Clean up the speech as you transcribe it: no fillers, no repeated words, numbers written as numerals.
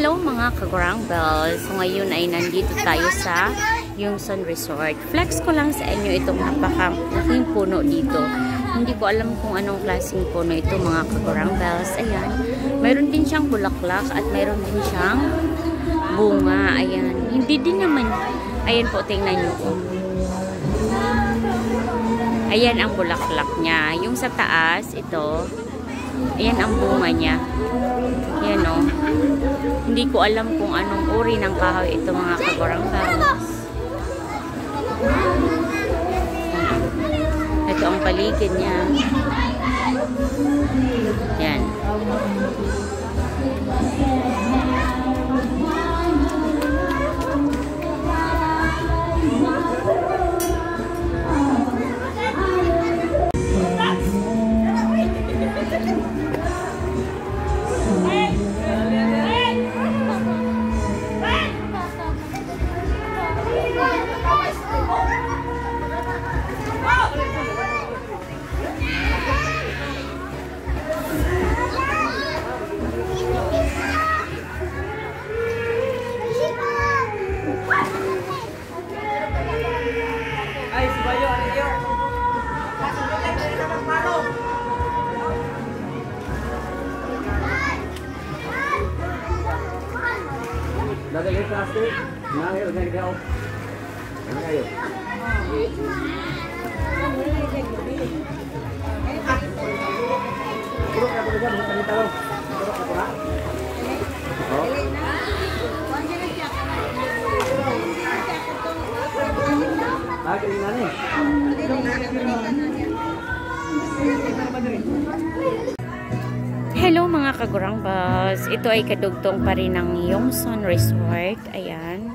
Hello mga ka-Grangbels! So ngayon ay nandito tayo sa Yongsan Resort. Flex ko lang sa inyo itong napakalaking puno dito. Hindi ko alam kung anong klaseng puno ito mga ka-Grangbels. Ayan. Mayroon din siyang bulaklak at mayroon din siyang bunga. Ayan. Hindi din naman. Ayan po, tingnan nyo. Ayan ang bulaklak niya. Yung sa taas, ito. Ayan ang bunga niya. Ayan o. Hindi ko alam kung anong uri ng kahoy ito mga ka-Grangbels. Ito ang paligid niya. Ayan. Lagay yung plastic. Ngayon, ngayon. Ngayon. Turok na po dyan. Bukan yung talong. Turok na po na. Kailangan eh. Hello mga ka-Grangbels. Ito ay kadugtong pa rin ng Yongsan Resort. Ayan.